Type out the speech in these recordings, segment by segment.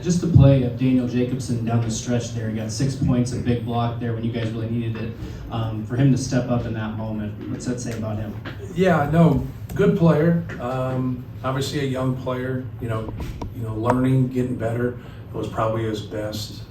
Matt, just the play of Daniel Jacobson down the stretch there. He got 6 points, a big block there when you guys really needed it. For him to step up in that moment, what's that say about him? Yeah, no, good player. Obviously a young player, learning, getting better. It was probably his best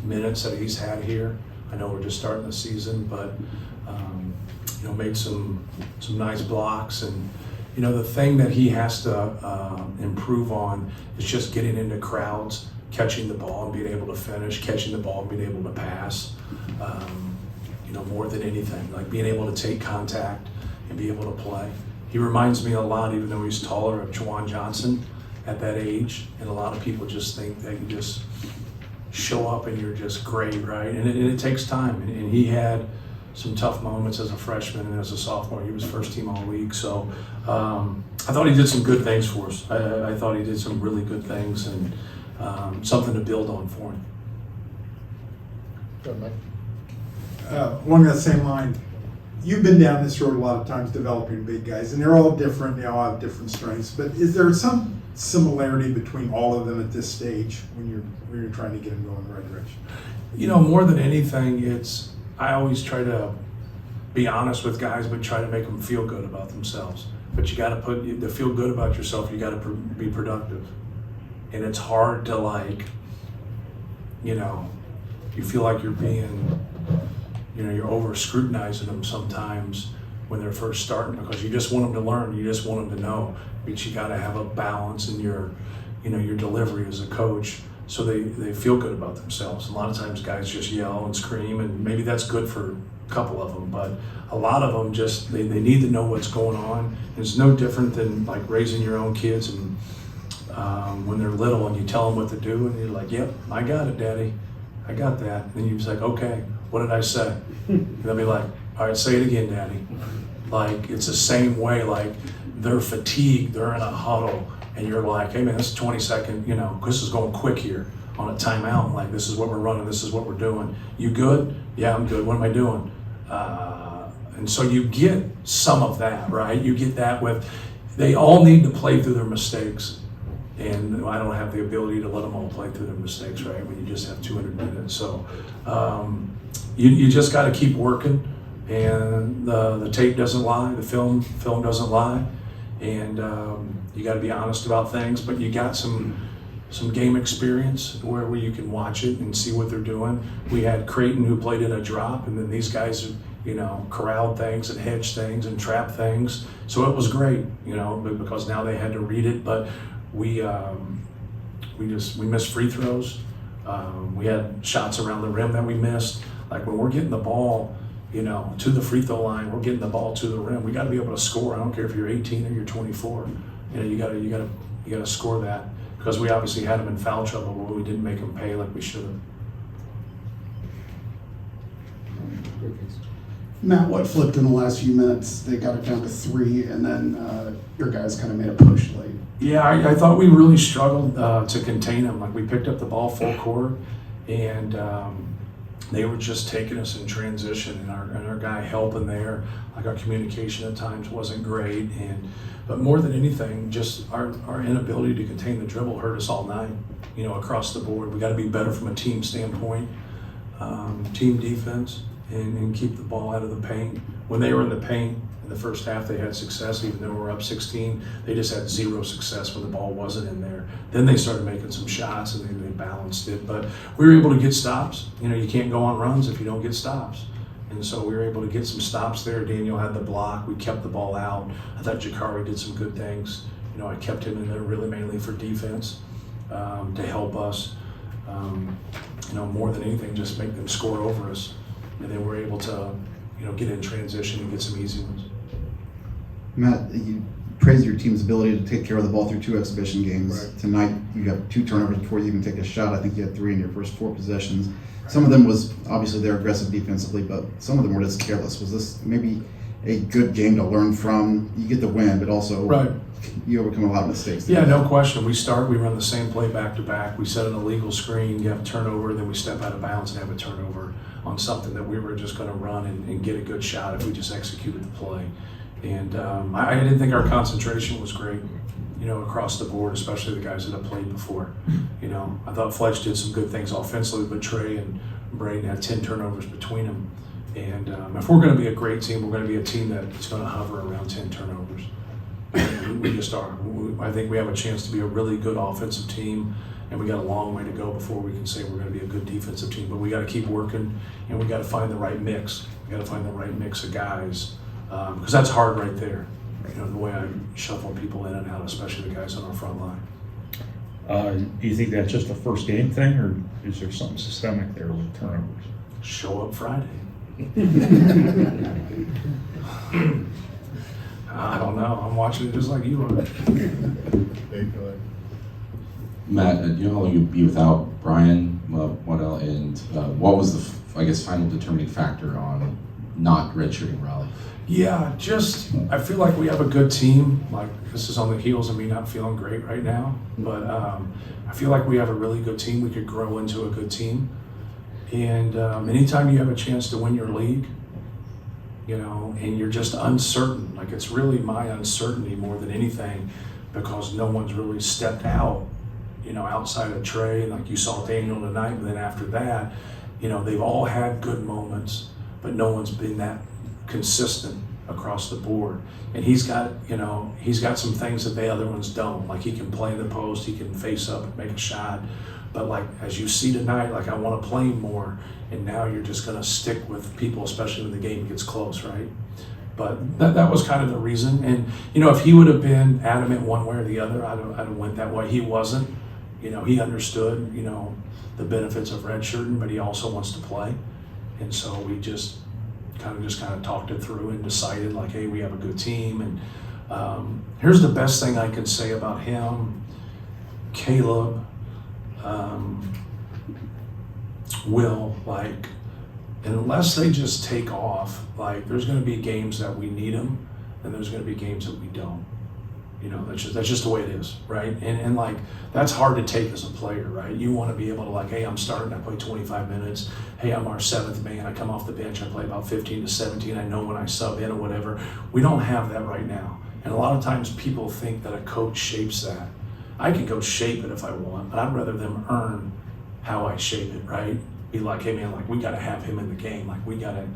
minutes that he's had here. I know we're just starting the season, but made some nice blocks. And the thing that he has to improve on is just getting into crowds, catching the ball and being able to finish, catching the ball and being able to pass. More than anything, like being able to take contact and be able to play. He reminds me a lot, even though he's taller, of Juwan Johnson at that age. And a lot of people just think that you just show up and you're just great, right? And it takes time. And he had some tough moments as a freshman and as a sophomore. He was first team all league. So I thought he did some good things for us. I thought he did some really good things and something to build on for him. Go ahead, Mike. Along that same line, you've been down this road a lot of times developing big guys, and they're all different, they all have different strengths, but is there some similarity between all of them at this stage when you're trying to get them going in the right direction? More than anything, I always try to be honest with guys, but try to make them feel good about themselves. But you got to feel good about yourself, you got to be productive. And it's hard to you feel like you're being, you're over scrutinizing them sometimes when they're first starting because you just want them to learn, you just want them to know. But you got to have a balance in your delivery as a coach so they feel good about themselves. A lot of times guys just yell and scream, and maybe that's good for a couple of them, but a lot of them just, they need to know what's going on. It's no different than like raising your own kids and when they're little and you tell them what to do and you're like, yep, I got it, Daddy. I got that. And then you're just like, okay, what did I say? And they'll be like, all right, say it again, Daddy. Like, it's the same way, like, they're fatigued, they're in a huddle, and you're like, hey man, this is 20 second, this is going quick here on a timeout. Like, this is what we're running, this is what we're doing. You good? Yeah, I'm good. What am I doing? And so you get some of that, right? You get that they all need to play through their mistakes. And I don't have the ability to let them all play through their mistakes, right? When you just have 200 minutes. So you just got to keep working, and the tape doesn't lie, the film doesn't lie, and you got to be honest about things. But you got some game experience where you can watch it and see what they're doing. We had Creighton who played in a drop, and then these guys corralled things and hedged things and trapped things. So it was great, because now they had to read it, but. We missed free throws. We had shots around the rim that we missed. Like when we're getting the ball, to the free throw line, we're getting the ball to the rim. We got to be able to score. I don't care if you're 18 or you're 24. You got to score that because we obviously had them in foul trouble where we didn't make them pay like we should have. Matt, what flipped in the last few minutes? They got it down to 3, and then your guys kind of made a push late. Yeah, I thought we really struggled to contain them. Like we picked up the ball full court, and they were just taking us in transition, and our guy helping there. Like our communication at times wasn't great, but more than anything, just our inability to contain the dribble hurt us all night. Across the board, we got to be better from a team standpoint, team defense. And keep the ball out of the paint. When they were in the paint in the first half, they had success, even though we were up 16. They just had zero success when the ball wasn't in there. Then they started making some shots and they balanced it. But we were able to get stops. You can't go on runs if you don't get stops. And so we were able to get some stops there. Daniel had the block. We kept the ball out. I thought Jakari did some good things. I kept him in there really mainly for defense to help us. More than anything, just make them score over us. And then we're able to, get in transition and get some easy ones. Matt, you praised your team's ability to take care of the ball through 2 exhibition games. Right. Tonight, you got 2 turnovers before you even take a shot. I think you had 3 in your first 4 possessions. Right. Some of them was, obviously, they're aggressive defensively, but some of them were just careless. Was this maybe a good game to learn from? You get the win, but also right. You overcome a lot of mistakes. Yeah, no question. We run the same play back to back. We set an illegal screen, get a turnover, then we step out of bounds and have a turnover on something that we were just going to run and get a good shot if we just executed the play. And I didn't think our concentration was great, across the board, especially the guys that have played before. I thought Fletch did some good things offensively, but Trey and Braden had 10 turnovers between them. And if we're going to be a great team, we're going to be a team that's going to hover around 10 turnovers. We just are. I think we have a chance to be a really good offensive team, and we got a long way to go before we can say we're going to be a good defensive team. But we got to keep working, and we got to find the right mix. We got to find the right mix of guys, because that's hard right there. The way I shuffle people in and out, especially the guys on our front line. Do you think that's just a first game thing, or is there something systemic there with turnovers? Show up Friday. I don't know. I'm watching it just like you are. Dave, go ahead. Matt, you know how long you'd be without Brian Waddell, and what was the, final determining factor on not redshirting Raleigh? Yeah, I feel like we have a good team. Like, this is on the heels of me not feeling great right now, but I feel like we have a really good team. We could grow into a good team. And anytime you have a chance to win your league, and you're just uncertain, like it's really my uncertainty more than anything, because no one's really stepped out, outside of Trey, like you saw Daniel tonight, and then after that, they've all had good moments, but no one's been that consistent across the board. And he's got some things that the other ones don't. Like, he can play in the post, he can face up and make a shot. But like, as you see tonight, like, I want to play him more. And now you're just going to stick with people, especially when the game gets close, right? But that was kind of the reason. And, if he would have been adamant one way or the other, I'd have went that way. He wasn't. He understood, the benefits of redshirting, but he also wants to play. And so we just kind of talked it through and decided, like, hey, we have a good team. And here's the best thing I can say about him, Caleb, Will, like, unless they just take off, like, there's going to be games that we need them, and there's going to be games that we don't. That's just the way it is, right? And like, that's hard to take as a player, right? You want to be able to, like, hey, I'm starting, I play 25 minutes. Hey, I'm our 7th man, I come off the bench, I play about 15 to 17. I know when I sub in or whatever. We don't have that right now. And a lot of times people think that a coach shapes that. I can go shape it if I want, but I'd rather them earn how I shape it, right? Be like, hey man, like, we got to have him in the game. Like, we got to,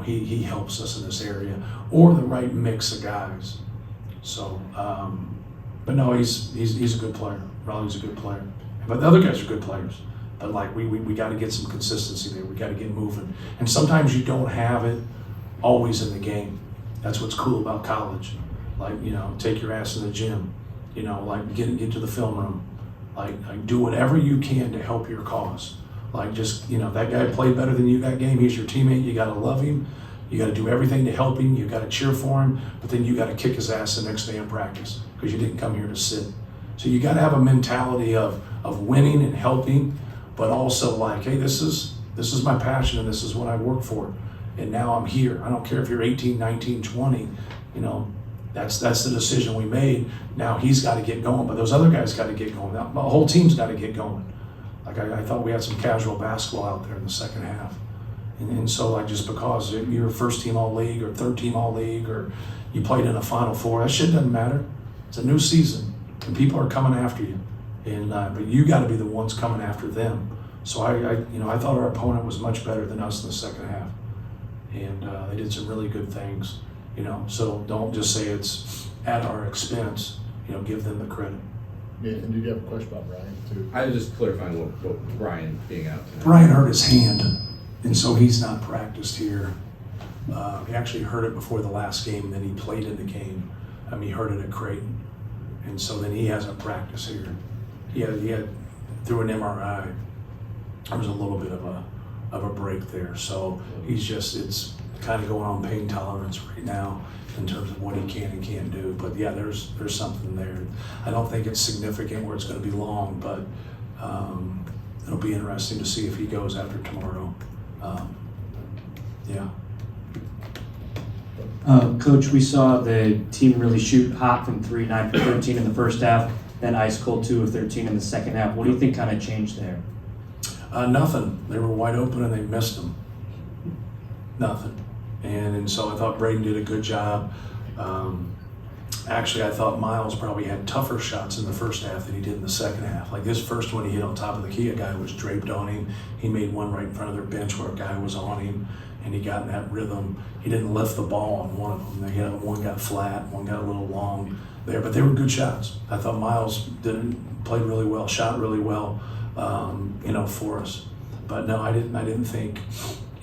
he helps us in this area, or the right mix of guys. So, but no, he's a good player. Raleigh's a good player. But the other guys are good players. But like, we got to get some consistency there. We got to get moving. And sometimes you don't have it always in the game. That's what's cool about college. Like, take your ass in the gym. Like, get to the film room. Like do whatever you can to help your cause. Like, just, that guy played better than you that game. He's your teammate. You got to love him. You got to do everything to help him. You got to cheer for him, but then you got to kick his ass the next day in practice, because you didn't come here to sit. So you got to have a mentality of winning and helping, but also like, hey, this is my passion, and this is what I work for. And now I'm here. I don't care if you're 18, 19, 20. That's the decision we made. Now he's got to get going, but those other guys got to get going. Now, the whole team's got to get going. Like, I thought we had some casual basketball out there in the second half. And so, like, just because you're first team all league or third team all league, or you played in a Final Four, that shit doesn't matter. It's a new season, and people are coming after you. And but you got to be the ones coming after them. So I thought our opponent was much better than us in the second half, and they did some really good things. So don't just say it's at our expense. Give them the credit. Yeah, and did you have a question about Brian too? I was just clarifying what Brian being out tonight. Brian hurt his hand, and so he's not practiced here. He actually hurt it before the last game, and then he played in the game. He hurt it at Creighton, and so then he hasn't practiced here. He had through an MRI. There was a little bit of a break there, so it's kind of going on pain tolerance right now in terms of what he can and can't do. But yeah, there's something there. I don't think it's significant where it's going to be long, but it'll be interesting to see if he goes after tomorrow. Yeah. Coach, we saw the team really shoot hot from 3, 9 for 13 in the first half, then ice cold 2 of 13 in the second half. What do you think kind of changed there? Nothing. They were wide open and they missed them. Nothing. And so I thought Braden did a good job, Actually, I thought Miles probably had tougher shots in the first half than he did in the second half. Like this first one he hit on top of the key, a guy was draped on him. He made one right in front of their bench where a guy was on him, and he got in that rhythm. He didn't lift the ball on one of them. One got flat, one got a little long there, but they were good shots. I thought Miles played really well, shot really well, for us. But no, I didn't think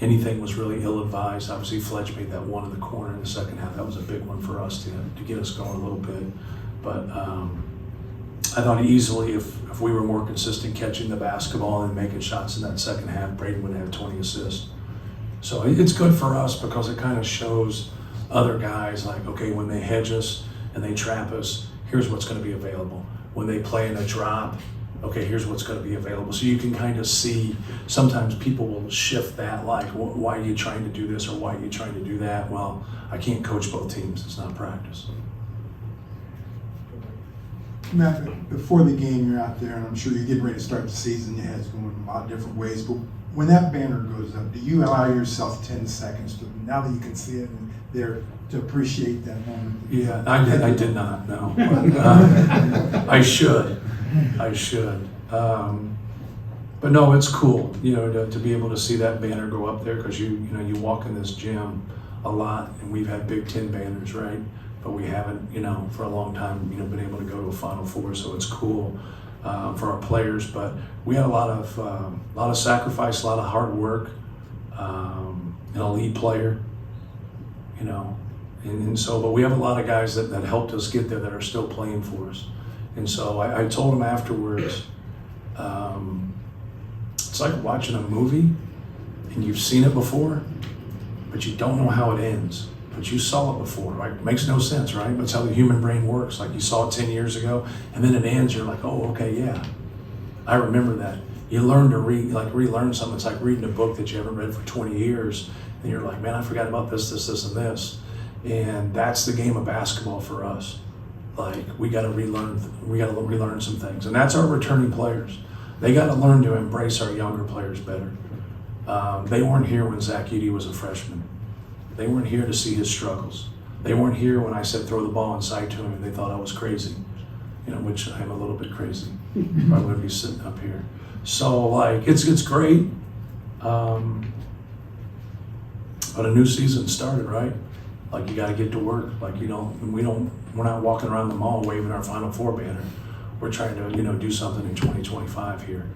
anything was really ill-advised. Obviously, Fletch made that one in the corner in the second half. That was a big one for us to get us going a little bit. But I thought easily if we were more consistent catching the basketball and making shots in that second half, Braden would have 20 assists. So it's good for us because it kind of shows other guys like, okay, when they hedge us and they trap us, here's what's going to be available. When they play in a drop, okay, here's what's going to be available. So you can kind of see, sometimes people will shift that, like, why are you trying to do this or why are you trying to do that? Well, I can't coach both teams. It's not practice. Matt, before the game, you're out there, and I'm sure you're getting ready to start the season. Your head's going a lot of different ways. But when that banner goes up, do you allow yourself 10 seconds to, now that you can see it there, to appreciate that moment? Yeah, I did not, no. I should. But no, it's cool, to be able to see that banner go up there because you walk in this gym a lot, and we've had Big Ten banners, right? But we haven't, for a long time, been able to go to a Final Four. So it's cool for our players. But we had a lot of sacrifice, a lot of hard work, an elite player, and so. But we have a lot of guys that helped us get there that are still playing for us. And so I told him afterwards, it's like watching a movie and you've seen it before, but you don't know how it ends. But you saw it before, right? It makes no sense, right? That's how the human brain works. Like you saw it 10 years ago, and then it ends, you're like, oh, okay, yeah. I remember that. You learn to relearn something. It's like reading a book that you haven't read for 20 years, and you're like, man, I forgot about this, and this. And that's the game of basketball for us. Like we got to relearn some things, and that's our returning players. They got to learn to embrace our younger players better. They weren't here when Zach Edey was a freshman. They weren't here to see his struggles. They weren't here when I said throw the ball inside to him and they thought I was crazy, which I am a little bit crazy. I wouldn't be sitting up here. So it's great. But a new season started, right? Like you got to get to work. Like we're not walking around the mall waving our Final Four banner. We're trying to do something in 2025 here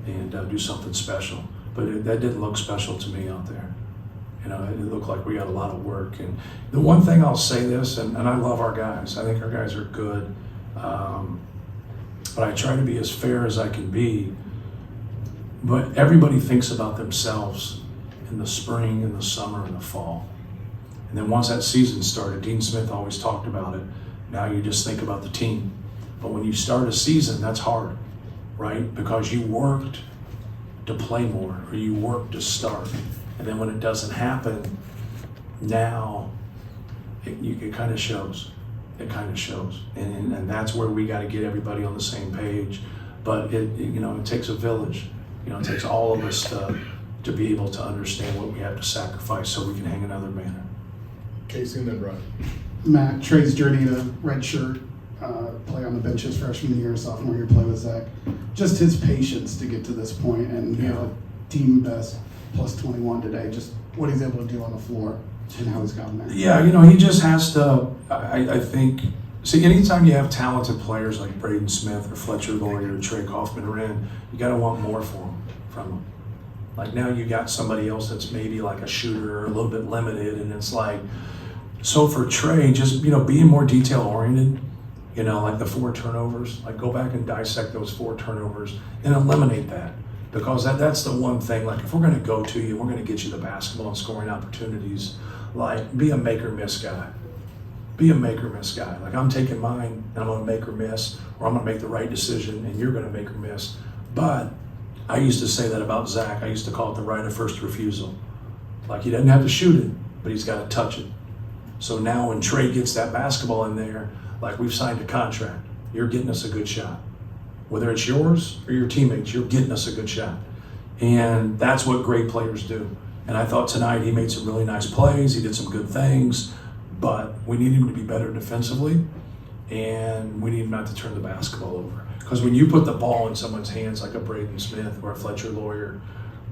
and do something special. But that didn't look special to me out there. It looked like we got a lot of work. And the one thing I'll say this, and I love our guys. I think our guys are good. But I try to be as fair as I can be. But everybody thinks about themselves in the spring, in the summer, and the fall. And then once that season started, Dean Smith always talked about it. Now you just think about the team. But when you start a season, that's hard, right? Because you worked to play more, or you worked to start. And then when it doesn't happen, now it kind of shows. It kind of shows. And that's where we got to get everybody on the same page. But it takes a village. It takes all of us to be able to understand what we have to sacrifice so we can hang another banner. Casey and then Ryan. Matt, Trey's journey to redshirt, play on the bench his freshman year, sophomore year, play with Zach. Just his patience to get to this point, and a team best plus 21 today. Just what he's able to do on the floor and how he's gotten there. Yeah, he just has to. I think. See, anytime you have talented players like Braden Smith or Fletcher Loyer or Trey Kaufman are in, you got to want more from them. Like now you got somebody else that's maybe like a shooter or a little bit limited, and it's like. So for Trey, just being more detail oriented, like the 4 turnovers, like go back and dissect those 4 turnovers and eliminate that, because that's the one thing. Like if we're going to go to you, we're going to get you the basketball and scoring opportunities. Like be a make or miss guy. Be a make or miss guy. Like I'm taking mine and I'm going to make or miss, or I'm going to make the right decision and you're going to make or miss. But I used to say that about Zach. I used to call it the right of first refusal. Like he doesn't have to shoot it, but he's got to touch it. So now when Trey gets that basketball in there, like we've signed a contract, you're getting us a good shot. Whether it's yours or your teammates, you're getting us a good shot. And that's what great players do. And I thought tonight he made some really nice plays, he did some good things, but we need him to be better defensively, and we need him not to turn the basketball over. Because when you put the ball in someone's hands like a Braden Smith or a Fletcher Lawyer,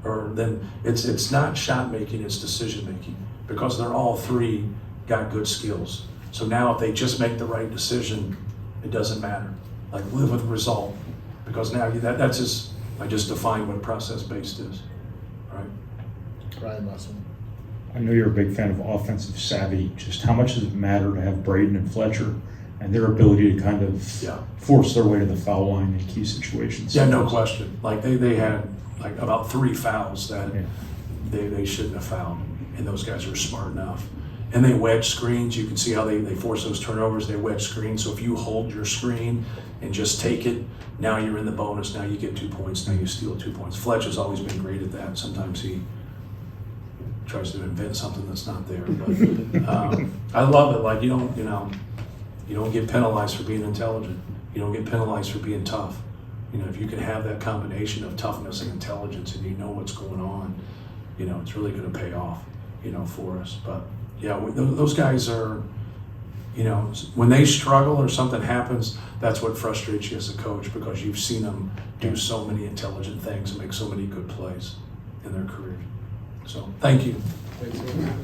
or then it's not shot making, it's decision making, because they're all three got good skills. So now if they just make the right decision, it doesn't matter. Like, live with the result, because now that's just, I just defined what process based is, right? Ryan Russell. I know you're a big fan of offensive savvy. Just how much does it matter to have Braden and Fletcher and their ability to kind of Yeah. force their way to the foul line in key situations? Yeah, no question. Like they had like about 3 fouls that Yeah. they shouldn't have fouled, and those guys are smart enough. And they wedge screens. You can see how they force those turnovers. They wedge screens. So if you hold your screen and just take it, now you're in the bonus. Now you get 2 points. Now you steal 2 points. Fletcher's always been great at that. Sometimes he tries to invent something that's not there. But I love it. Like, you don't get penalized for being intelligent. You don't get penalized for being tough. If you can have that combination of toughness and intelligence, and you know what's going on, it's really going to pay off, for us. But yeah, those guys are, when they struggle or something happens, that's what frustrates you as a coach, because you've seen them do so many intelligent things and make so many good plays in their career. So thank you. Thanks, man.